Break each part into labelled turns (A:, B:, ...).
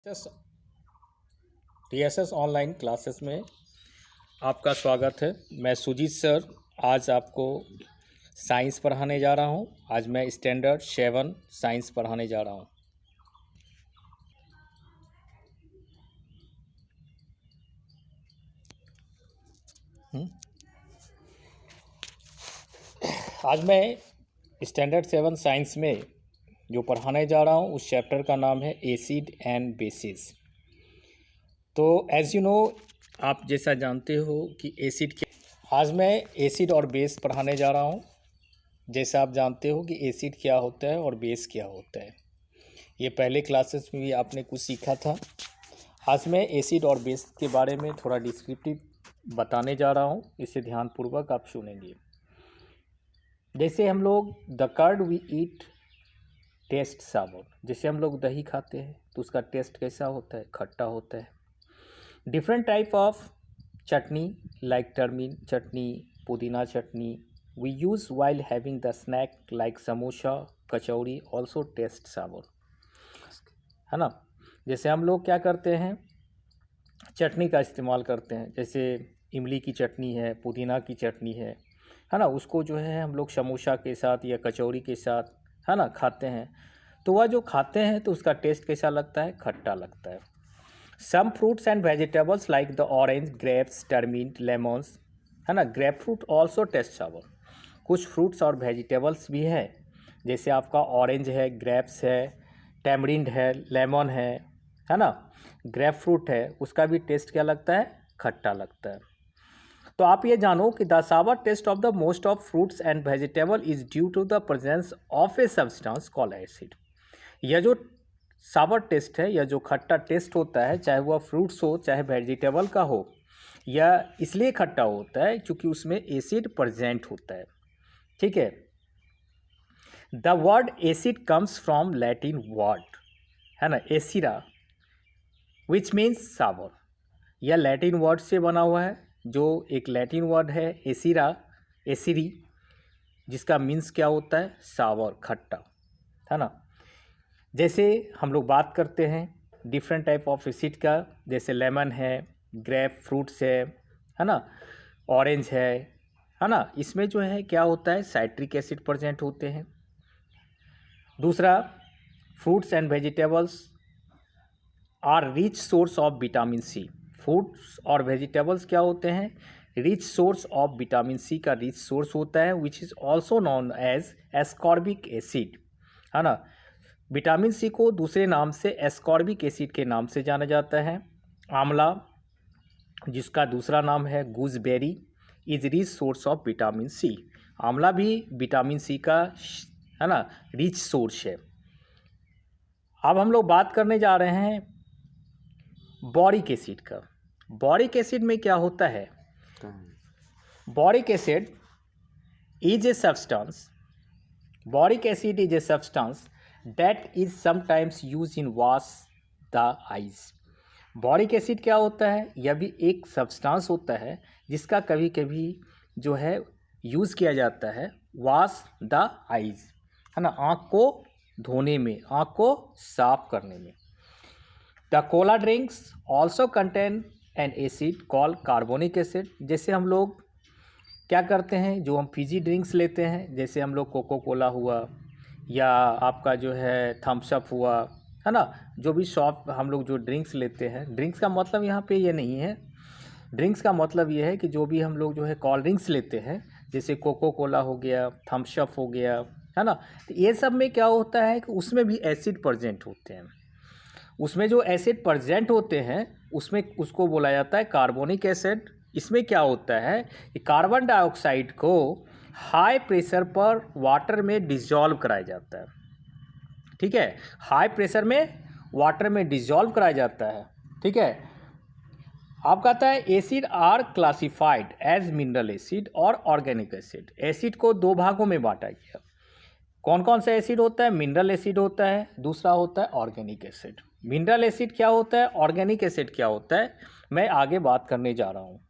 A: S TSS online classes में आपका स्वागत है। मैं सुजीत सर आज आपको साइंस पढ़ाने जा रहा हूं। आज मैं स्टैंडर्ड 7 साइंस पढ़ाने जा रहा हूं। आज मैं स्टैंडर्ड 7 साइंस में जो पढ़ाने जा रहा हूं उस चैप्टर का नाम है एसिड एंड बेसिस। तो एज यू नो, आप जैसा जानते हो कि एसिड क्या। आज मैं एसिड और बेस पढ़ाने जा रहा हूं। जैसा आप जानते हो कि एसिड क्या होता है और बेस क्या होता है, ये पहले क्लासेस में भी आपने कुछ सीखा था। आज मैं एसिड और बेस के बारे में थोड़ा डिस्क्रिप्टिव बताने जा रहा हूँ, इसे ध्यानपूर्वक आप सुनेंगे। जैसे हम लोग the curd we eat taste sour, जैसे हम लोग दही खाते हैं तो उसका टेस्ट कैसा होता है? खट्टा होता है। Different type of chutney like tamarind chutney, pudina chutney we use while having the snack like samosa, kachori also taste sour, है ना। जैसे हम लोग क्या करते हैं, चटनी का इस्तेमाल करते हैं। जैसे इमली की चटनी है, पुदीना की चटनी है ना। उसको जो है हम लोग समोसा के साथ या कचौड़ी के साथ, है ना, खाते हैं। तो वह जो खाते हैं तो उसका टेस्ट कैसा लगता है? खट्टा लगता है। Some fruits and vegetables like the orange, grapes, tamarind, lemons, है ना, grapefruit also taste sour. कुछ फ्रूट्स और वेजिटेबल्स भी हैं, जैसे आपका ऑरेंज है, ग्रेप्स है, टैमरिंड है, लेमन है ना, ग्रेप फ्रूट है, उसका भी टेस्ट क्या लगता है? खट्टा लगता है। तो आप ये जानो कि the sour taste of the most of fruits and vegetable is due to the presence of a substance called acid. यह जो सावर टेस्ट है, यह जो खट्टा टेस्ट होता है, चाहे वह फ्रूट्स हो चाहे वेजिटेबल का हो, यह इसलिए खट्टा होता है क्योंकि उसमें एसिड प्रेजेंट होता है। ठीक है। The word acid comes from Latin word, है ना, एसिरा, विच मीन्स सावर। यह लैटिन वर्ड से बना हुआ है, जो एक लैटिन वर्ड है एसिरा, एसिरी, जिसका मीन्स क्या होता है? सावर, खट्टा, है ना। जैसे हम लोग बात करते हैं डिफरेंट टाइप ऑफ एसिड का, जैसे लेमन है, ग्रेप फ्रूट्स है ना, ऑरेंज है ना। इसमें जो है क्या होता है? साइट्रिक एसिड प्रेजेंट होते हैं। दूसरा, fruits and vegetables are rich source of vitamin C. Fruits और वेजिटेबल्स क्या होते हैं? Rich source of vitamin C का रिच सोर्स होता है, which is also known as ascorbic acid, है ना। विटामिन सी को दूसरे नाम से एस्कॉर्बिक एसिड के नाम से जाना जाता है। आंवला, जिसका दूसरा नाम है gooseberry, is rich source of vitamin C. आंवला भी विटामिन सी का, है ना, रिच सोर्स है। अब हम लोग बात करने जा रहे हैं बॉरिक एसिड का। बॉरिक एसिड में क्या होता है? Boric acid is a substance, boric acid is a substance that is sometimes use in wash the eyes. Boric acid क्या होता है? यह भी एक सब्सटेंस होता है जिसका कभी कभी जो है यूज़ किया जाता है वॉश द आइज, है ना, आँख को धोने में, आँख को साफ करने में। The Cola drinks also contain N acid called carbonic acid. जैसे हम लोग क्या करते हैं, जो हम फिजी ड्रिंक्स लेते हैं, जैसे हम लोग कोको कोला हुआ या आपका जो है थम्स अप हुआ, है ना, जो भी शॉप हम लोग जो ड्रिंक्स लेते हैं, ड्रिंक्स का मतलब यहाँ पे ये नहीं है। ड्रिंक्स का मतलब ये है कि जो भी हम लोग जो है कोल्ड ड्रिंक्स लेते हैं, जैसे कोको कोला हो गया, थम्स अप हो गया, है ना, तो ये सब में क्या होता है कि उसमें भी एसिड प्रेजेंट होते हैं। उसमें जो एसिड प्रेजेंट होते हैं उसमें उसको बोला जाता है कार्बोनिक एसिड। इसमें क्या होता है कि कार्बन डाइऑक्साइड को हाई प्रेशर पर वाटर में डिसॉल्व कराया जाता है। ठीक है, हाई प्रेशर में वाटर में डिसॉल्व कराया जाता है। ठीक है। आप कहता है acid are classified as mineral acid और ऑर्गेनिक एसिड। एसिड को दो भागों में बांटा गया। कौन कौन सा एसिड होता है? मिनरल एसिड होता है, दूसरा होता है ऑर्गेनिक एसिड। मिनरल एसिड क्या होता है, ऑर्गेनिक एसिड क्या होता है, मैं आगे बात करने जा रहा हूँ।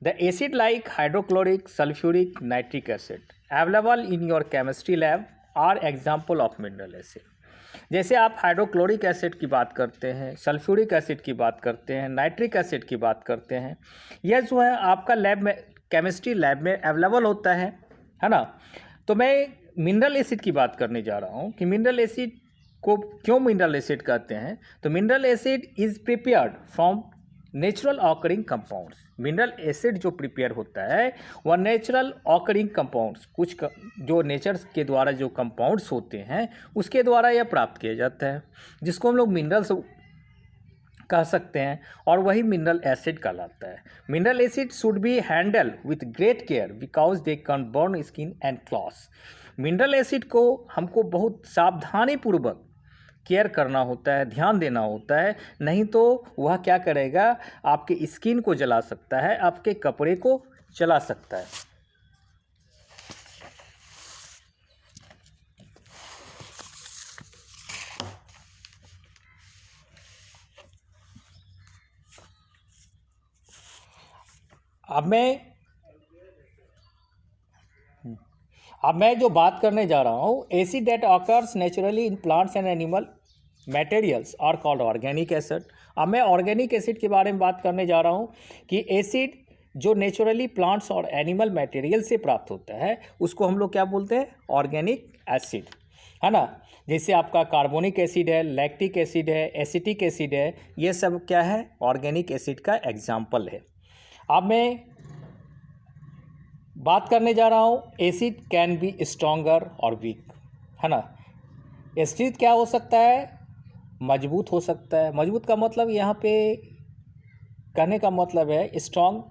A: The acid like hydrochloric, sulphuric, nitric acid available in your chemistry lab are example of mineral acid. जैसे आप हाइड्रोक्लोरिक एसिड की बात करते हैं, सल्फ्यूरिक एसिड की बात करते हैं, नाइट्रिक एसिड की बात करते हैं, यह जो है आपका लैब में, केमिस्ट्री लैब में अवेलेबल होता है ना। तो मैं मिनरल एसिड की बात करने जा रहा हूँ कि मिनरल एसिड को क्यों मिनरल एसिड कहते हैं। तो mineral acid is prepared from natural occurring compounds. Mineral acid जो प्रिपेयर होता है वह नेचुरल ऑकरिंग कंपाउंड्स, जो नेचर के द्वारा जो कंपाउंड्स होते हैं उसके द्वारा यह प्राप्त किया जाता है, जिसको हम लोग मिनरल्स कह सकते हैं, और वही मिनरल एसिड कहलाता है। Mineral acid should be handle with great care because they can burn skin and clothes. Mineral acid को हमको बहुत सावधानी पूर्वक केयर करना होता है, ध्यान देना होता है, नहीं तो वह क्या करेगा, आपके स्किन को जला सकता है, आपके कपड़े को जला सकता है। अब मैं जो बात करने जा रहा हूँ, acid that occurs naturally in plants and animal materials are called organic acid. अब मैं ऑर्गेनिक एसिड के बारे में बात करने जा रहा हूँ कि एसिड जो नेचुरली प्लांट्स और एनिमल मटेरियल से प्राप्त होता है उसको हम लोग क्या बोलते हैं, ऑर्गेनिक एसिड, है ना। जैसे आपका कार्बोनिक एसिड है, लैक्टिक एसिड है, एसिटिक एसिड है, ये सब क्या है, ऑर्गेनिक एसिड का एग्जाम्पल है। अब मैं बात करने जा रहा हूँ, एसिड कैन बी स्ट्रॉन्गर और वीक, है ना। एसिड क्या हो सकता है, मजबूत हो सकता है। मजबूत का मतलब यहाँ पे कहने का मतलब है, स्ट्रॉन्ग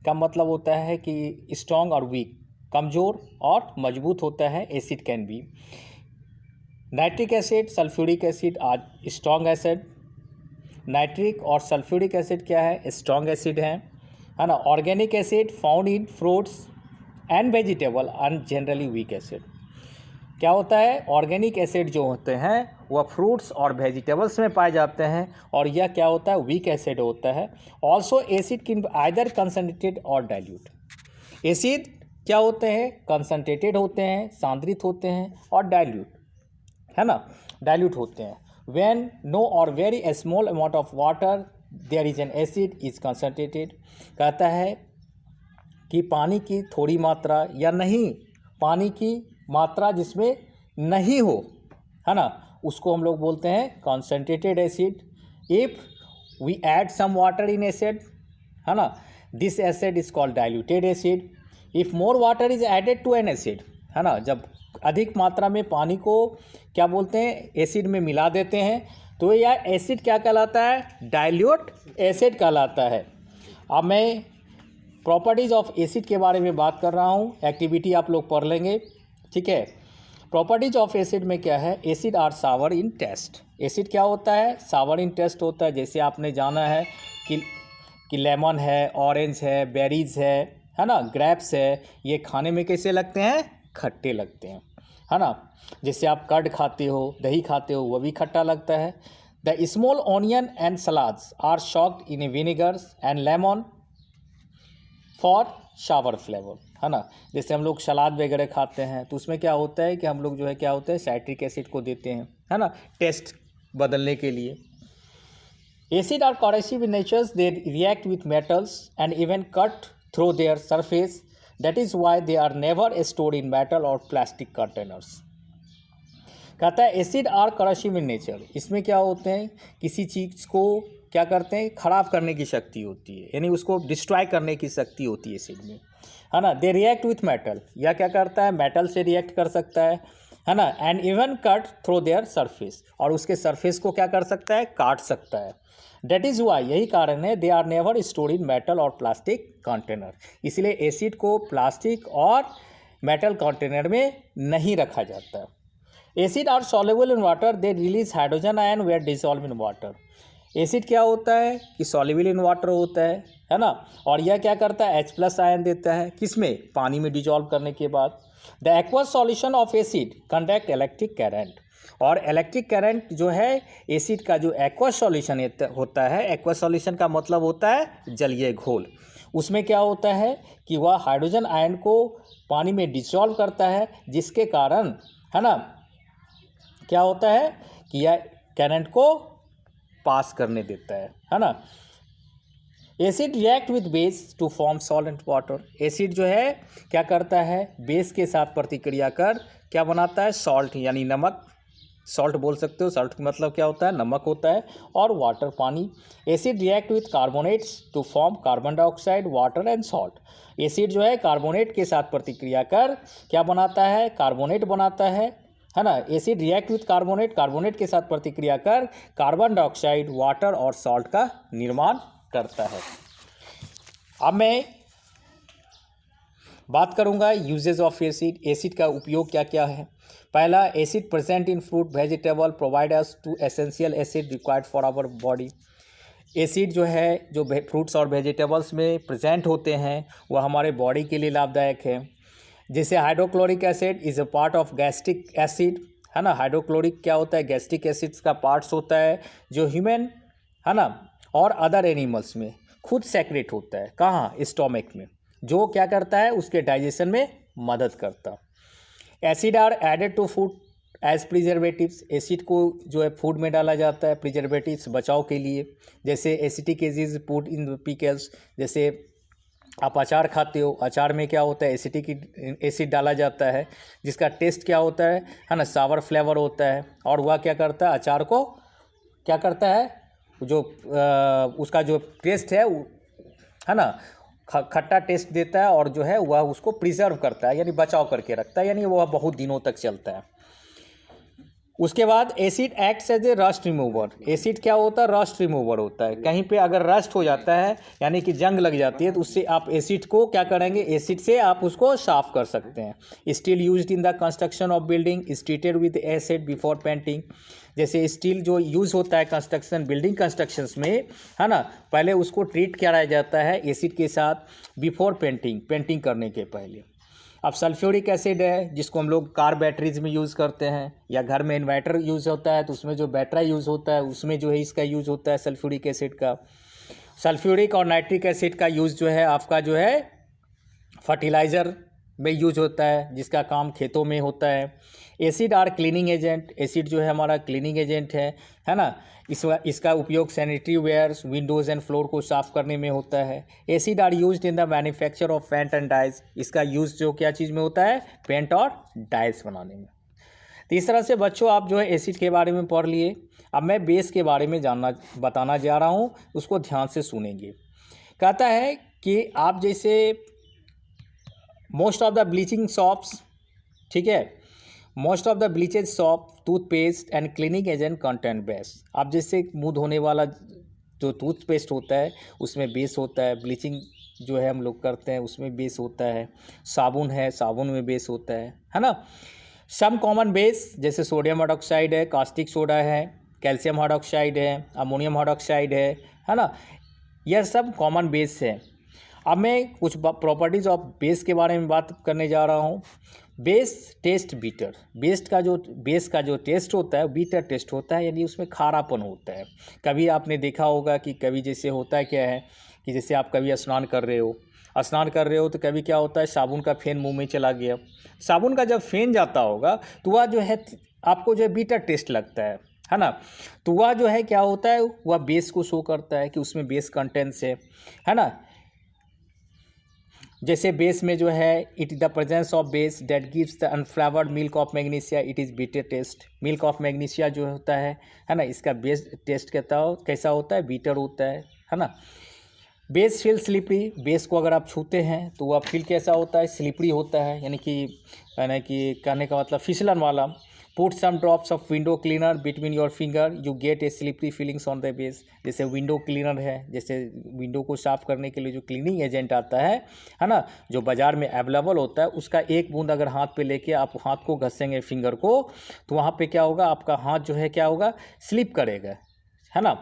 A: का मतलब होता है कि स्ट्रॉन्ग और वीक, कमज़ोर और मजबूत होता है acid can be. Nitric acid, sulphuric acid are strong acid. Nitric और सल्फ्यूरिक एसिड क्या है, स्ट्रॉन्ग एसिड है ना। Organic acid found in fruits and vegetable and generally weak acid. क्या होता है, ऑर्गेनिक एसिड जो होते हैं वह फ्रूट्स और वेजिटेबल्स में पाए जाते हैं, और यह क्या होता है, वीक एसिड होता है। Also acid can either concentrated और डाइल्यूट। एसिड क्या होते हैं, कंसनट्रेटेड होते हैं, सांद्रित होते हैं, और डाइल्यूट, है ना, डाइल्यूट होते हैं। When no or very small amount of water there is an acid is concentrated. कहता है कि पानी की थोड़ी मात्रा या नहीं, पानी की मात्रा जिसमें नहीं हो, है ना, उसको हम लोग बोलते हैं concentrated acid. If we add some water in acid, है ना, this acid is called diluted acid. If more water is added to an acid, है ना, जब अधिक मात्रा में पानी को क्या बोलते हैं, एसिड में मिला देते हैं, तो यह एसिड क्या कहलाता है, डाइल्यूट एसिड कहलाता है। अब मैं प्रॉपर्टीज़ ऑफ एसिड के बारे में बात कर रहा हूँ, एक्टिविटी आप लोग पढ़ लेंगे, ठीक है। प्रॉपर्टीज ऑफ एसिड में क्या है, acid are sour in taste. Acid क्या होता है, सावर इन टेस्ट होता है। जैसे आपने जाना है कि लेमन है, ऑरेंज है, बेरीज है ना, ग्रेप्स है, ये खाने में कैसे लगते हैं, खट्टे लगते हैं, है ना। जैसे आप कर्ड खाते हो, दही खाते हो, वह भी खट्टा लगता है। The small onion and salads are soaked in vinegars and lemon for sour flavour, है ना। जैसे हम लोग सलाद वगैरह खाते हैं तो उसमें क्या होता है कि हम लोग जो है क्या होता है, साइट्रिक एसिड को देते हैं, है ना, टेस्ट बदलने के लिए। Acid are corrosive in nature, they react with metals and even cut through their surface. That is why they are never stored in metal or plastic containers. कहता है acid are corrosive in nature, इसमें क्या होते हैं, किसी चीज़ को क्या करते हैं, ख़राब करने की शक्ति होती है, यानी उसको डिस्ट्रॉय करने की शक्ति होती है एसिड में, है ना। दे रिएक्ट विथ मेटल, या क्या करता है, मेटल से रिएक्ट कर सकता है ना। And even cut through their surface, और उसके सरफेस को क्या कर सकता है, काट सकता है। डेट इज़ वाई, यही कारण है, they are never stored in metal or plastic container. इसलिए एसिड को प्लास्टिक और मेटल कंटेनर में नहीं रखा जाता है। Acid are soluble in water, they release hydrogen ion where dissolve in water. Acid क्या होता है कि सॉल्युबल इन वाटर होता है ना, और यह क्या करता है, H+ आयन देता है, किसमें, पानी में डिजॉल्व करने के बाद। The aqueous solution of acid conduct electric current, और इलेक्ट्रिक करंट जो है एसिड का जो एक्वस सॉल्यूशन होता है, एक्वस सॉल्यूशन का मतलब होता है जलीय घोल, उसमें क्या होता है कि वह हाइड्रोजन आयन को पानी में डिसॉल्व करता है, जिसके कारण, है ना, क्या होता है किया कैरेंट को पास करने देता है ना। Acid react with base to form salt water. Acid जो है क्या करता है, बेस के साथ प्रतिक्रिया कर क्या बनाता है, सॉल्ट यानी नमक, सॉल्ट बोल सकते हो, सॉल्ट का मतलब क्या होता है, नमक होता है, और वाटर पानी। Acid react with carbonates to form carbon dioxide, water and salt. Acid जो है कार्बोनेट के साथ प्रतिक्रिया कर क्या बनाता है, कार्बोनेट बनाता है ना। Acid react with carbonate, carbonate के साथ प्रतिक्रिया कर कार्बन डाइऑक्साइड, वाटर और सॉल्ट का निर्माण करता है। अब मैं बात करूंगा यूजेज ऑफ एसिड। एसिड का उपयोग क्या क्या है। पहला, acid present in fruit vegetable provide us to essential acid required for our body. Acid जो है जो फ्रूट्स और वेजिटेबल्स में प्रेजेंट होते हैं वह हमारे बॉडी के लिए लाभदायक है। जैसे hydrochloric acid is a part of gastric acid, है ना। हाइड्रोक्लोरिक क्या होता है, गैस्ट्रिक एसिड्स का पार्ट्स होता है जो ह्यूमन, है ना, और अदर एनिमल्स में खुद सेक्रेट होता है। कहाँ, स्टोमक में, जो क्या करता है उसके डाइजेशन में मदद करता। Acid are added to food as preservatives. Acid को जो है फूड में डाला जाता है प्रिजर्वेटिव्स, बचाव के लिए। जैसे acetic acid put in pickles, जैसे आप अचार खाते हो, अचार में क्या होता है, एसिटिक एसिड डाला जाता है जिसका टेस्ट क्या होता है ना, सावर फ्लेवर होता है। और वह क्या करता है, अचार को क्या करता है, जो उसका जो टेस्ट है ना, खट्टा टेस्ट देता है, और जो है वह उसको प्रिजर्व करता है यानी बचाव करके रखता है, यानी वह बहुत दिनों तक चलता है। उसके बाद acid acts as a rust remover. Acid क्या होता है, रस्ट रिमूवर होता है। कहीं पे अगर रस्ट हो जाता है यानी कि जंग लग जाती है तो उससे आप एसिड को क्या करेंगे, एसिड से आप उसको साफ कर सकते हैं। Steel used in the construction of building is treated with acid before painting. जैसे स्टील जो यूज़ होता है कंस्ट्रक्शन, बिल्डिंग कंस्ट्रक्शंस में, है ना, पहले उसको ट्रीट किया जाता है एसिड के साथ बिफोर पेंटिंग, पेंटिंग करने के पहले। अब सल्फ्यूरिक एसिड है जिसको हम लोग कार बैटरीज में यूज़ करते हैं, या घर में इन्वर्टर यूज़ होता है तो उसमें जो बैटरी यूज़ होता है उसमें जो है इसका यूज़ होता है सल्फ्यूरिक एसिड का। सल्फ्यूरिक और नाइट्रिक एसिड का यूज़ जो है आपका जो है फर्टिलाइज़र में यूज होता है, जिसका काम खेतों में होता है। Acid are cleaning agent. Acid जो है हमारा क्लीनिंग एजेंट है ना। इसका उपयोग sanitary wares, windows and floor को साफ़ करने में होता है। Acid are used in the manufacture of paint and dyes. इसका यूज़ जो क्या चीज़ में होता है, पेंट और डाइज बनाने में। तो इस तरह से बच्चों आप जो है एसिड के बारे में पढ़ लिए। अब मैं बेस के बारे में बताना जा रहा हूँ, उसको ध्यान से सुनेंगे। कहता है कि आप जैसे most of the bleaching shops, ठीक है, most of the bleaches shop toothpaste and cleaning agent content base. आप जैसे मुंह धोने वाला जो टूथपेस्ट होता है उसमें बेस होता है, ब्लीचिंग जो है हम लोग करते हैं उसमें बेस होता है, साबुन है, साबुन में बेस होता है ना। सम कॉमन बेस जैसे सोडियम हाइड्रोक्साइड है, कास्टिक सोडा है, कैल्शियम हाइड्रोक्साइड है, अमोनियम हाइड्रोक्साइड है ना, यह सब कॉमन बेस है। अब मैं कुछ प्रॉपर्टीज़ ऑफ बेस के बारे में बात करने जा रहा हूँ। Base test beater. बेस का जो टेस्ट होता है बीटर टेस्ट होता है, यानी उसमें खारापन होता है। कभी आपने देखा होगा कि कभी जैसे होता है क्या है कि जैसे आप कभी स्नान कर रहे हो तो कभी क्या होता है, साबुन का फेन मुंह में चला गया। साबुन का जब फेन जाता होगा तो वह जो है आपको जो है बीटर टेस्ट लगता है ना। तो वह जो है क्या होता है, वह बेस को शो करता है कि उसमें बेस कंटेंट्स है ना। जैसे बेस में जो है it is the presence of base that gives the unflavoured milk of magnesia, it is bitter taste. Milk of magnesia जो होता है ना, इसका बेस टेस्ट कैसा होता है, बीटर होता है ना। Base feel slippery. बेस को अगर आप छूते हैं तो वह फील कैसा होता है, स्लिपरी होता है, यानी कि कहने का मतलब फिसलन वाला। Put some drops of window cleaner between your finger, you get a slippery feelings on the base. जैसे विंडो क्लीनर है, जैसे विंडो को साफ़ करने के लिए जो क्लीनिंग एजेंट आता है ना, जो बाज़ार में अवेलेबल होता है, उसका एक बूंद अगर हाथ पे लेके आप हाथ को घसेंगे फिंगर को, तो वहाँ पे क्या होगा, आपका हाथ जो है क्या होगा, स्लिप करेगा, है ना।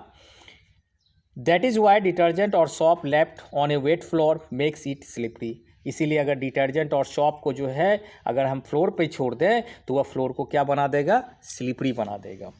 A: दैट इज़ वाई डिटर्जेंट और shop left on A wait floor makes it slippery. इसीलिए अगर डिटर्जेंट और सॉप को जो है अगर हम फ्लोर पे छोड़ दें तो वह फ्लोर को क्या बना देगा, स्लिपरी बना देगा।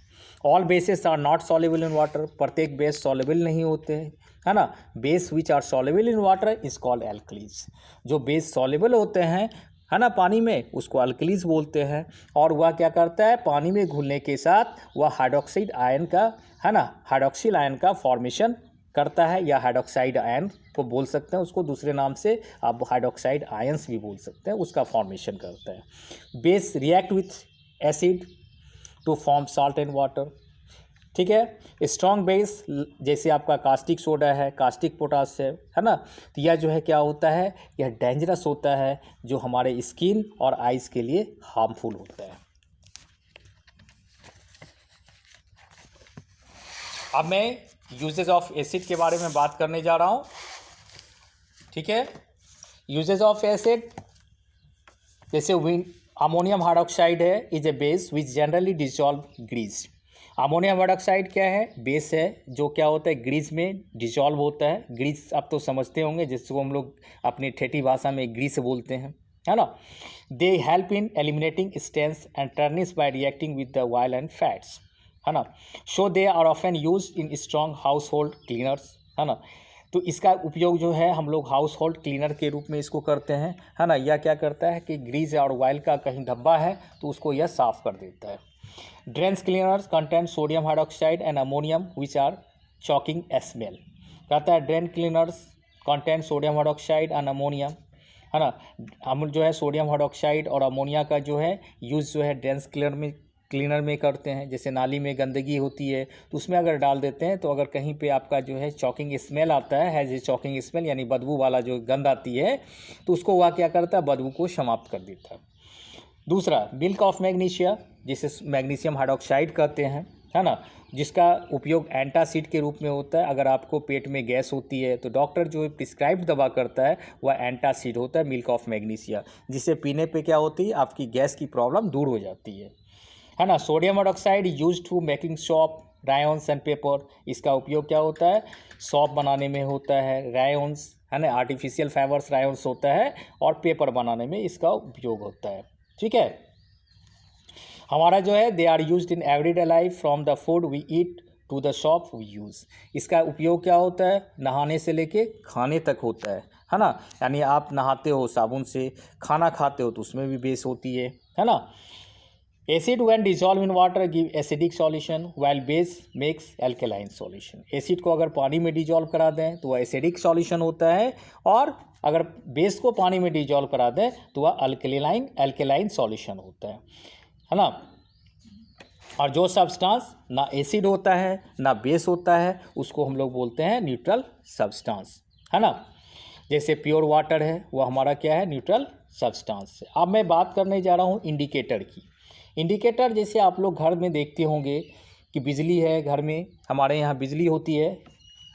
A: All bases are not soluble in water. प्रत्येक बेस सॉल्युबल नहीं होते हैं, है ना। Base which are soluble in water is called alkalis. जो बेस सॉल्युबल होते हैं, है ना पानी में, उसको अल्कलीज बोलते हैं। और वह क्या करता है, पानी में घुलने के साथ वह हाइड्रोक्साइड आयन का, है ना, हाइड्रोक्सिल आयन का फॉर्मेशन करता है, या हाइड्रोक्साइड आयन को बोल सकते हैं, उसको दूसरे नाम से आप हाइड्रोक्साइड आयंस भी बोल सकते हैं, उसका फॉर्मेशन करता है। Base react with acid to form salt and water, ठीक है। स्ट्रॉन्ग बेस जैसे आपका कास्टिक सोडा है, कास्टिक पोटास है ना, तो यह जो है क्या होता है, यह डेंजरस होता है, जो हमारे स्किन और आइज़ के लिए हार्मफुल होता है। अब मैं यूजेज ऑफ एसिड के बारे में बात करने जा रहा हूँ, ठीक है। यूजेज ऑफ एसिड, जैसे अमोनियम हाइड्रोक्साइड है, is a base which generally dissolve grease. Ammonium hydroxide क्या है, बेस है जो क्या होता है, ग्रीस में डिजॉल्व होता है। ग्रीस आप तो समझते होंगे, जिसको हम लोग अपनी ठेठी भाषा में ग्रीस बोलते हैं, है ना। They help in eliminating stains and tarnish by reacting with the oil and fats, है ना। So they are often use in strong household cleaners, है ना। तो इसका उपयोग जो है हम लोग हाउस होल्ड क्लीनर के रूप में इसको करते हैं, है ना। यह क्या करता है कि ग्रीस और ऑयल का कहीं धब्बा है तो उसको यह साफ़ कर देता है। Drains cleaners contain sodium hydroxide and ammonium which are choking smell. कहता है drain cleaners contain sodium hydroxide and ammonium, है ना। हम जो है सोडियम हाइड्रोक्साइड और अमोनिया का जो है यूज़ जो है ड्रेन्स क्लीनर में करते हैं। जैसे नाली में गंदगी होती है तो उसमें अगर डाल देते हैं, तो अगर कहीं पे आपका जो है चॉकिंग स्मेल आता है, हैज़ ए चॉकिंग स्मेल यानी बदबू वाला जो गंद आती है, तो उसको वह क्या करता है, बदबू को समाप्त कर देता है। दूसरा मिल्क ऑफ मैग्नीशिया, जिसे मैग्नीशियम हाइड्रोक्साइड कहते हैं, है ना, जिसका उपयोग एंटासिड के रूप में होता है। अगर आपको पेट में गैस होती है तो डॉक्टर जो प्रिस्क्राइब्ड दवा करता है वह एंटासिड होता है, मिल्क ऑफ मैग्नीशिया, जिसे पीने पे क्या होती है, आपकी गैस की प्रॉब्लम दूर हो जाती है ना। Sodium hydroxide used to making soap, rayons and paper. इसका उपयोग क्या होता है, सॉप बनाने में होता है, रायन्स, है ना, आर्टिफिशियल फाइबर्स रायन्स होता है, और पेपर बनाने में इसका उपयोग होता है, ठीक है। हमारा जो है they are used in everyday life from the food we eat to the shop we use. इसका उपयोग क्या होता है, नहाने से लेके खाने तक होता है ना। यानी आप नहाते हो साबुन से, खाना खाते हो तो उसमें भी बेस होती है ना। Acid when dissolve in water give acidic solution while base makes alkaline solution. Acid को अगर पानी में डिजॉल्व करा दें तो वह एसिडिक सॉल्यूशन होता है, और अगर बेस को पानी में डिजॉल्व करा दें तो वह एल्केलाइन सॉल्यूशन होता है ना। और जो सब्सटेंस ना एसिड होता है ना बेस होता है उसको हम लोग बोलते हैं न्यूट्रल सब्सटेंस, है ना। जैसे प्योर वाटर है वह हमारा क्या है, न्यूट्रल सब्सटेंस है। अब मैं बात करने जा रहा हूँ इंडिकेटर की। इंडिकेटर जैसे आप लोग घर में देखते होंगे कि बिजली है, घर में हमारे यहाँ बिजली होती है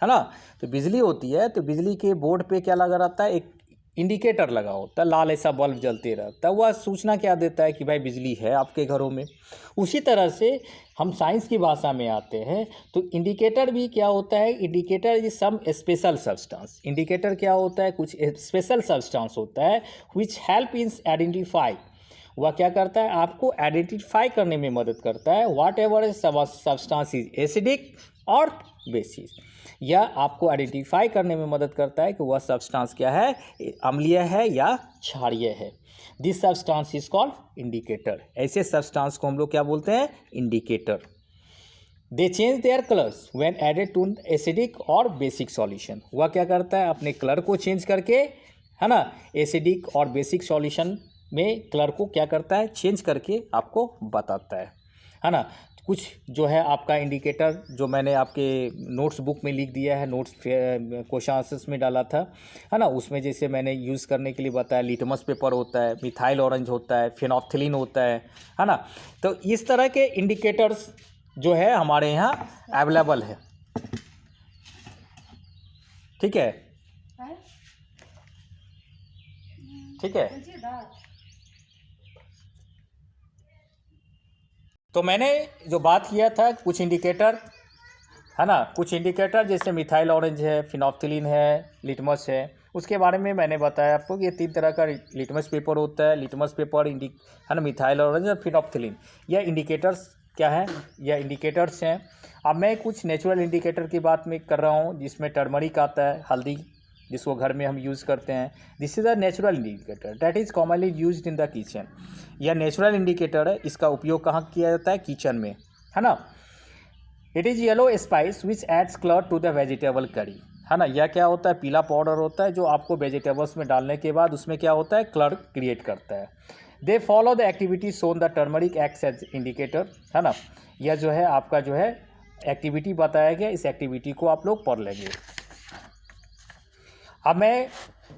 A: ना। तो बिजली होती है तो बिजली के बोर्ड पे क्या लगा रहता है, एक इंडिकेटर लगा होता है, लाल ऐसा बल्ब जलते रहता है। वह सूचना क्या देता है कि भाई बिजली है आपके घरों में। उसी तरह से हम साइंस की भाषा में आते हैं तो इंडिकेटर भी क्या होता है, indicator is some special substance. Indicator क्या होता है, कुछ स्पेशल सब्सटेंस होता है विच हेल्प इन आइडेंटिफाई। वह क्या करता है, आपको आइडेंटिफाई करने में मदद करता है what ever substance is acidic और बेसिक। यह आपको आइडेंटिफाई करने में मदद करता है कि वह सब्सटेंस क्या है, अम्लीय है या क्षारीय है। This substance is called indicator. ऐसे सब्सटेंस को हम लोग क्या बोलते हैं, indicator. They change their colours when added to acidic और बेसिक सॉल्यूशन। वह क्या करता है, अपने कलर को चेंज करके, है ना, एसिडिक और बेसिक सॉल्यूशन में कलर को क्या करता है, चेंज करके आपको बताता है ना। कुछ जो है आपका इंडिकेटर जो मैंने आपके नोट्स बुक में लिख दिया है, नोट्स क्वेश्चन आंसर्स में डाला था, है ना। उसमें जैसे मैंने यूज़ करने के लिए बताया, लिटमस पेपर होता है, मिथाइल ऑरेंज होता है, फिनोफ्थिलीन होता है ना। तो इस तरह के इंडिकेटर्स जो है हमारे यहाँ अवेलेबल है, ठीक है, ठीक है। तो मैंने जो बात किया था कुछ इंडिकेटर, है ना, कुछ इंडिकेटर जैसे मिथाइल ऑरेंज है, फिनोफ्थिलीन है, लिटमस है, उसके बारे में मैंने बताया आपको कि ये 3 तरह का लिटमस पेपर होता है। लिटमस पेपर है ना, मिथाइल ऑरेंज और फिनोफ्थिलीन, यह इंडिकेटर्स क्या हैं, यह इंडिकेटर्स हैं। अब मैं कुछ नेचुरल इंडिकेटर की बात में कर रहा हूँ, जिसमें टर्मरिक आता है, हल्दी, जिसको घर में हम यूज़ करते हैं, this is a natural indicator that is commonly used in the kitchen. यह नेचुरल इंडिकेटर है, इसका उपयोग कहाँ किया जाता है? किचन में, है ना। It is yellow spice which adds colour to the vegetable curry, है ना। यह क्या होता है? पीला पाउडर होता है जो आपको वेजिटेबल्स में डालने के बाद उसमें क्या होता है? कलर क्रिएट करता है। They follow the activities on the turmeric acts as indicator, है ना। यह जो है आपका जो है एक्टिविटी बताया गया, इस एक्टिविटी को आप लोग पढ़ लेंगे। अब मैं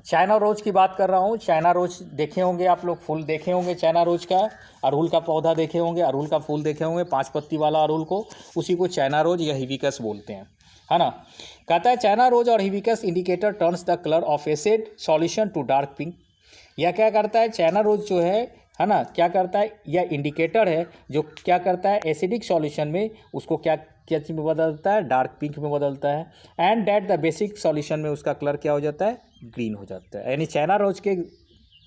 A: चाइना रोज की बात कर रहा हूँ। चाइना रोज देखे होंगे आप लोग, फूल देखे होंगे चाइना रोज का, अड़हुल का पौधा देखे होंगे, अड़हुल का फूल देखे होंगे, 5 पत्ती वाला अड़हुल को, उसी को चाइना रोज या हिबिस्कस बोलते हैं, है ना। कहता है चाइना रोज और hibiscus indicator turns the colour of acid solution to dark pink. यह क्या करता है? चाइना रोज जो है ना, क्या करता है? यह इंडिकेटर है जो क्या करता है? एसिडिक सॉल्यूशन में उसको क्या क्या चीज़ में बदलता है? डार्क पिंक में बदलता है। And that the basic solution में उसका कलर क्या हो जाता है? ग्रीन हो जाता है। यानी चाइना रोज के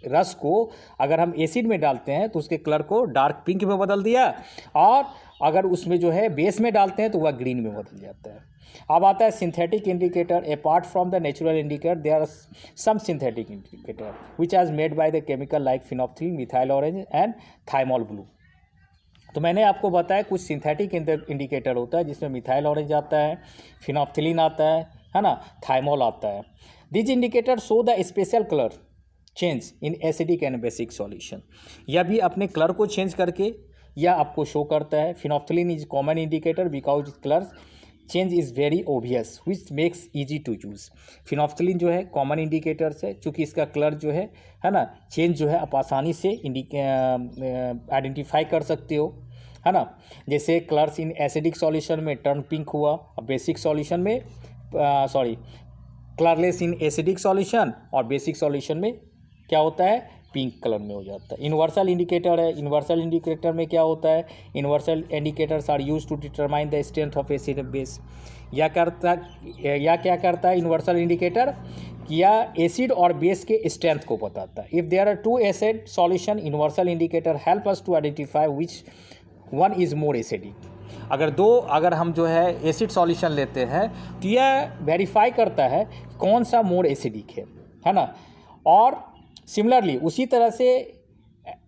A: रस को अगर हम एसिड में डालते हैं तो उसके कलर को डार्क पिंक में बदल दिया, और अगर उसमें जो है बेस में डालते हैं तो वह ग्रीन में बदल जाता है। अब आता है synthetic indicator. Apart from the natural indicator there are some synthetic indicator which are made by the chemical like phenolphthalein, methyl orange and thymol blue. तो मैंने आपको बताया कुछ सिंथेटिक इंडिकेटर होता है जिसमें मिथाइल ऑरेंज आता है, फिनोप्थिलीन आता है ना, थाइमोल आता है। This indicator show the special colour change in acidic and basic solution. यह भी अपने कलर को चेंज करके यह आपको शो करता है। Phenolphthalein is common indicator because colour change is very obvious which makes easy to use. Phenolphthalein जो है कॉमन इंडिकेटर्स है, चूँकि इसका कलर जो है ना, चेंज जो है आप आसानी से आइडेंटिफाई कर सकते हो, है ना। जैसे कलर्स इन एसिडिक सॉल्यूशन में टर्न पिंक हुआ, और बेसिक सॉल्यूशन में कलरलेस इन एसिडिक सॉल्यूशन और बेसिक सॉल्यूशन में क्या होता है? पिंक कलर में हो जाता है। यूनिवर्सल इंडिकेटर है। यूनिवर्सल इंडिकेटर में क्या होता है? Universal indicators are used to determine the strength of acid base. या क्या करता है यूनिवर्सल इंडिकेटर? या एसिड और बेस के स्ट्रेंथ को बताता है। If there are 2 acid solution, universal indicator help us to identify which one is more acidic. अगर हम जो है एसिड सॉल्यूशन लेते हैं तो यह वेरीफाई करता है कौन सा मोर एसिडिक है ना। और सिमिलरली उसी तरह से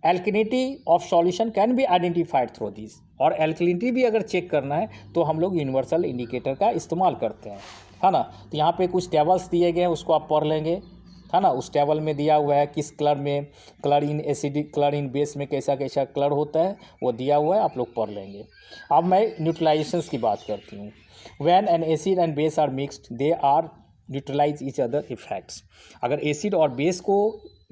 A: alkalinity of solution can be identified through this. और एल्कलिनिटी भी अगर चेक करना है तो हम लोग यूनिवर्सल इंडिकेटर का इस्तेमाल करते हैं, है ना। तो यहाँ पे कुछ टेबल्स दिए गए हैं, उसको आप पढ़ लेंगे, है ना। उस टेबल में दिया हुआ है किस कलर में, colour in acidic, colour in base में कैसा कैसा कलर होता है वो दिया हुआ है, आप लोग पढ़ लेंगे। अब मैं न्यूट्रलाइजेशंस की बात करती हूँ। When an acid and base are mixed they are neutralize each other effects. अगर एसिड और बेस को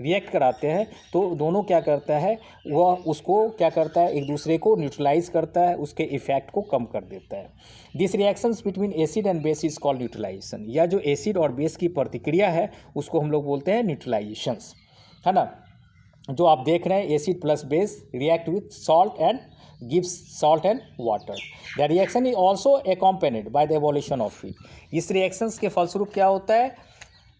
A: रिएक्ट कराते हैं तो दोनों क्या करता है? वह उसको क्या करता है? एक दूसरे को न्यूट्रलाइज करता है, उसके इफेक्ट को कम कर देता है। This reactions between acid and base is called neutralization. या जो एसिड और बेस की प्रतिक्रिया है उसको हम लोग बोलते हैं न्यूट्रलाइजेशंस, है ना। जो आप देख रहे हैं acid plus base react with salt and gives salt and water. The reaction is also accompanied by the evolution of heat. इस reactions के फलस्वरूप क्या होता है?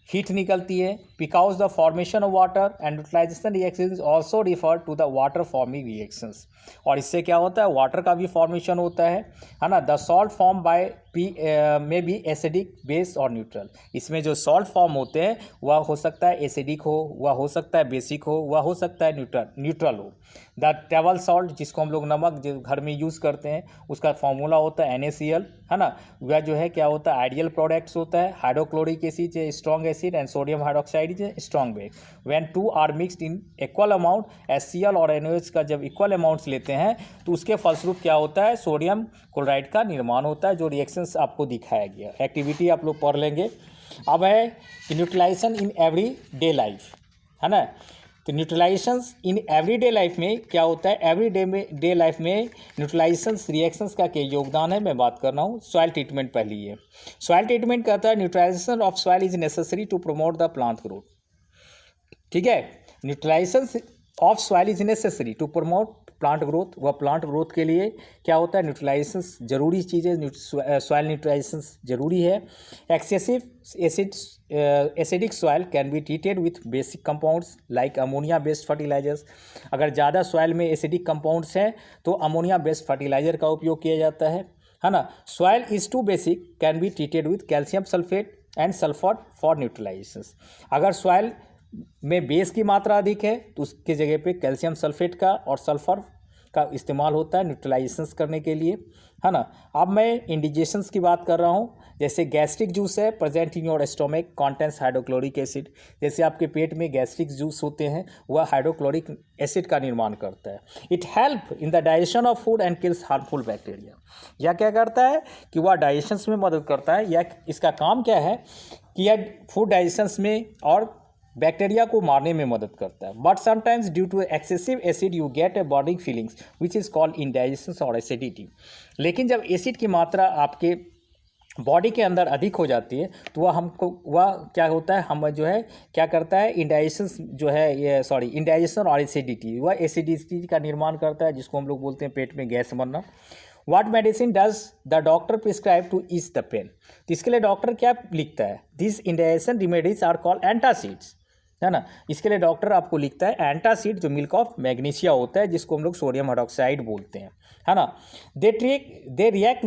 A: हीट निकलती है। Because the formation of water and utilization reactions also refer to the water forming reactions. और इससे क्या होता है? वाटर का भी फॉर्मेशन होता है ना। The salt form by P में भी एसिडिक, बेस और न्यूट्रल। इसमें जो सॉल्ट फॉर्म होते हैं वह हो सकता है एसिडिक हो, वह हो सकता है बेसिक हो, वह हो सकता है न्यूट्रल हो। द टेबल सॉल्ट, जिसको हम लोग नमक जो घर में यूज़ करते हैं, उसका फॉर्मूला होता है NaCl, है ना। वह जो है क्या होता है? आइडियल प्रोडक्ट्स होता है। हाइड्रोक्लोरिक एसिड है strong acid and sodium hydroxide is strong base. When 2 are mixed in equal amount, HCl और NaOH का जब इक्वल अमाउंट्स लेते हैं तो उसके फलस्वरूप क्या होता है? सोडियम क्लोराइड का निर्माण होता है, जो रिएक्शंस आपको दिखाया गया। एक्टिविटी आप लोग पढ़ लेंगे। अब है neutralization in every day life, है ना। तो न्यूट्रलाइजेशंस इन एवरीडे लाइफ में क्या होता है? डे लाइफ में न्यूट्रलाइजेशंस रिएक्शंस का क्या योगदान है, मैं बात कर रहा हूँ। सॉइल ट्रीटमेंट पहली है। सॉइल ट्रीटमेंट कहता है neutralization of soil is necessary to promote the plant growth. ठीक है, neutralization of soil is necessary to promote plant growth. वह प्लांट ग्रोथ के लिए क्या होता है? न्यूट्रलाइजेशंस जरूरी चीज़ है। सॉइल न्यूट्रलाइजेशंस जरूरी है। Excessive acidic soil can be treated with basic compounds like ammonia based fertilizers. अगर ज़्यादा सॉइल में एसिडिक कंपाउंड्स हैं तो अमोनिया बेस्ड फर्टिलाइजर का उपयोग किया जाता है ना। Soil is too basic can be treated with calcium sulphate and sulphur for neutralization. अगर सॉइल में बेस की मात्रा अधिक है तो उसके जगह पे कैल्शियम सल्फेट का और सल्फर का इस्तेमाल होता है न्यूट्रलाइजेशंस करने के लिए, है ना। अब मैं इंडिजेशंस की बात कर रहा हूँ। जैसे गैस्ट्रिक जूस है present in your stomach contains hydrochloric acid. जैसे आपके पेट में गैस्ट्रिक जूस होते हैं वह हाइड्रोक्लोरिक एसिड का निर्माण करता है। It help in the digestion of food and kills harmful bacteria. यह क्या करता है कि वह डाइजेशंस में मदद करता है, या इसका काम क्या है कि यह फूड डाइजेशंस में और बैक्टीरिया को मारने में मदद करता है। But sometimes due to excessive acid you get a burning feelings which is called indigestion और एसिडिटी। लेकिन जब एसिड की मात्रा आपके बॉडी के अंदर अधिक हो जाती है तो वह क्या होता है, हम जो है क्या करता है इंडाइजेशन जो है ये इंडाइजेशन और एसिडिटी, वह एसिडिटी का निर्माण करता है जिसको हम लोग बोलते हैं पेट में गैस बनना। What medicine does the doctor prescribe to ease the pain? तो इसके लिए डॉक्टर क्या लिखता है, this indigestion remedies are called antacids, है ना। इसके लिए डॉक्टर आपको लिखता है एंटासिड जो मिल्क ऑफ मैग्नीशिया होता है जिसको हम लोग सोडियम हाइड्रोक्साइड बोलते हैं, है ना। They react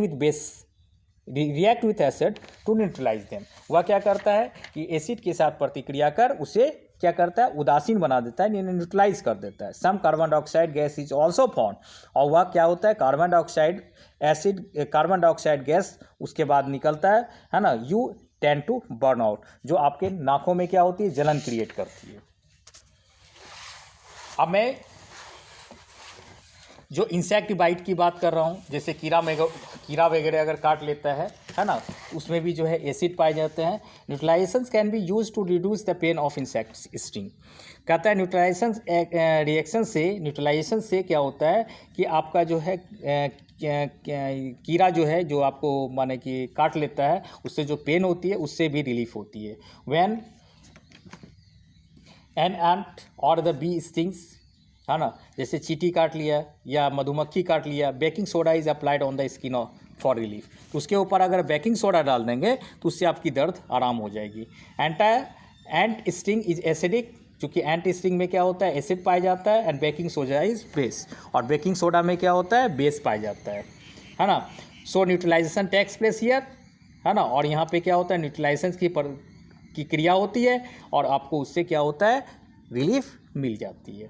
A: with acid to neutralize them. वह क्या करता है कि एसिड के साथ प्रतिक्रिया कर उसे क्या करता है उदासीन बना देता है, न्यूट्रलाइज कर देता है। Some carbon dioxide gas is also found, और वह क्या होता है कार्बन डाइऑक्साइड गैस उसके बाद निकलता है ना। You tend to burn out, जो आपके नाकों में क्या होती है जलन क्रिएट करती है। अब मैं जो इंसेक्ट बाइट की बात कर रहा हूँ, जैसे कीड़ा वगैरह अगर काट लेता है ना, उसमें भी जो है एसिड पाए जाते हैं। Neutralisations can be use to reduce the pain of insect sting. कहता है न्यूट्रलाइजेशन से क्या होता है कि आपका जो है कीड़ा जो है जो आपको माने कि काट लेता है उससे जो पेन होती है उससे भी रिलीफ होती है। व्हेन एन एंट और द बी स्टिंग्स, है ना, जैसे चींटी काट लिया या मधुमक्खी काट लिया, baking soda is applied on the skin for relief. तो उसके ऊपर अगर बेकिंग सोडा डाल देंगे तो उससे आपकी दर्द आराम हो जाएगी। एंट स्टिंग इज एसिडिक, क्योंकि एंट स्टिंग में क्या होता है एसिड पाया जाता है, and baking soda is base, और बेकिंग सोडा में क्या होता है बेस पाया जाता है ना। सो न्यूट्रलाइजेशन टेक्स प्लेस हियर, है ना, और यहाँ पे क्या होता है न्यूट्रलाइजेशन की क्रिया होती है और आपको उससे क्या होता है रिलीफ मिल जाती है।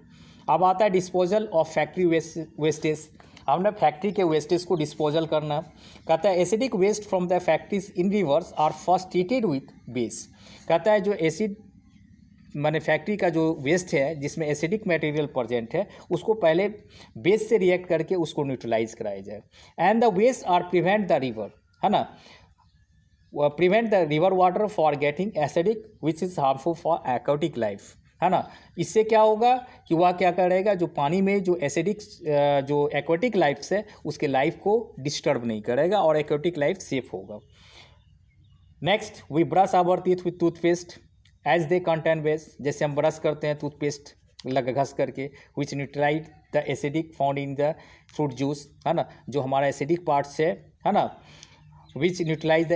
A: अब आता है डिस्पोजल ऑफ फैक्ट्री वेस्टेज। हमने फैक्ट्री के वेस्टेज को डिस्पोजल करना। कहता है acidic waste from the factories in rivers are first treated with base. कहता है जो एसिड माने फैक्ट्री का जो वेस्ट है जिसमें एसिडिक मटेरियल प्रेजेंट है उसको पहले बेस से रिएक्ट करके उसको न्यूट्रलाइज कराया जाए। And the waste are prevent the river, है ना, prevent the river water for getting acidic which is harmful for aquatic life, है ना। इससे क्या होगा कि वह क्या करेगा जो पानी में जो एसिडिक जो एक्वाटिक लाइफ है उसके लाइफ को डिस्टर्ब नहीं करेगा और एक्वाटिक लाइफ सेफ होगा। Next we brush our teeth with toothpaste as they contain base. जैसे हम ब्रश करते हैं टूथपेस्ट घस करके, which neutralise the acidic found in the fruit juice, है ना, जो हमारा एसिडिक पार्ट्स है ना, which neutralise the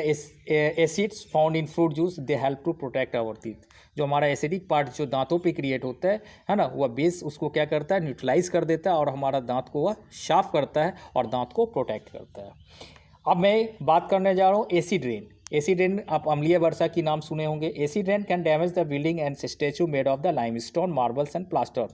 A: acids found in fruit juice they help to protect our teeth. जो हमारा एसिडिक पार्ट जो दांतों पे क्रिएट होता है ना, वह बेस उसको क्या करता है न्यूट्रलाइज कर देता है और हमारा दांत को वह साफ करता है और दांत को प्रोटेक्ट करता है। अब मैं बात करने जा रहा हूँ एसिड रेन। एसिड रेन आप अम्लीय वर्षा की नाम सुने होंगे। Acid rain can damage the building and statue made of the limestone marbles and plaster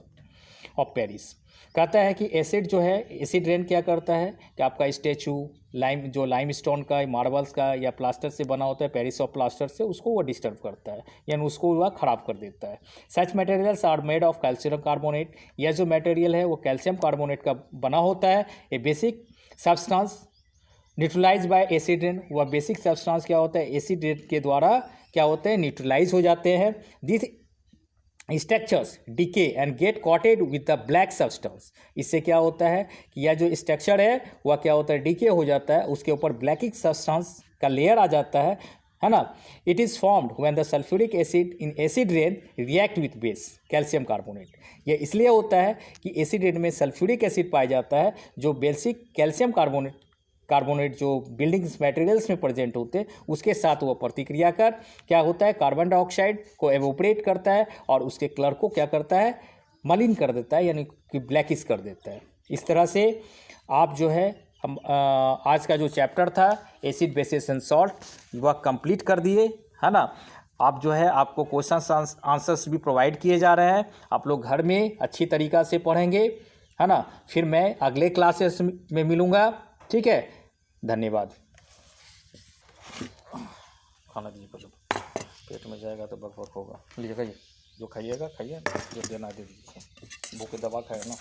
A: of Paris. कहता है कि एसिड जो है एसिड रेन क्या करता है कि आपका स्टैचू लाइमस्टोन का मार्बल्स का या प्लास्टर से बना होता है पेरिस और प्लास्टर से उसको वो डिस्टर्ब करता है यानी उसको वह ख़राब कर देता है। Such materials are made of calcium carbonate. यह जो मटेरियल है वो कैल्शियम कार्बोनेट का बना होता है। A basic substance neutralise by acid rain. वह बेसिक सब्सटेंस क्या होता है एसिड रेन के द्वारा क्या होते हैं न्यूट्रलाइज हो जाते हैं। This structures decay and get coated with the black substance. इससे क्या होता है कि यह जो स्ट्रक्चर है वह क्या होता है डिके हो जाता है, उसके ऊपर ब्लैकिक सब्सटेंस का लेयर आ जाता है ना। It is formed when the sulphuric acid in acid rain react with base calcium carbonate. यह इसलिए होता है कि एसिड रेन में सल्फ्यूरिक एसिड पाया जाता है जो बेसिक कैल्शियम कार्बोनेट जो बिल्डिंग्स मटेरियल्स में प्रेजेंट होते हैं उसके साथ वो प्रतिक्रिया कर क्या होता है कार्बन डाइऑक्साइड को एवोपरेट करता है और उसके कलर को क्या करता है मलिन कर देता है यानी कि ब्लैकिश कर देता है। इस तरह से आप जो है हम आज का जो चैप्टर था एसिड बेसिस एंड सॉल्ट वह कंप्लीट कर दिए, है ना। आप जो है आपको क्वेश्चन आंसर्स भी प्रोवाइड किए जा रहे हैं, आप लोग घर में अच्छी तरीक़ा से पढ़ेंगे, है ना। फिर मैं अगले क्लासेस में मिलूँगा, ठीक है। धन्यवाद। खाना दीजिए पहले, पेट में जाएगा तो बक बक होगा। लीजिए खाइए, जो खाइएगा खाइए, जो देना दे दीजिए, भूख की दवा खाए ना।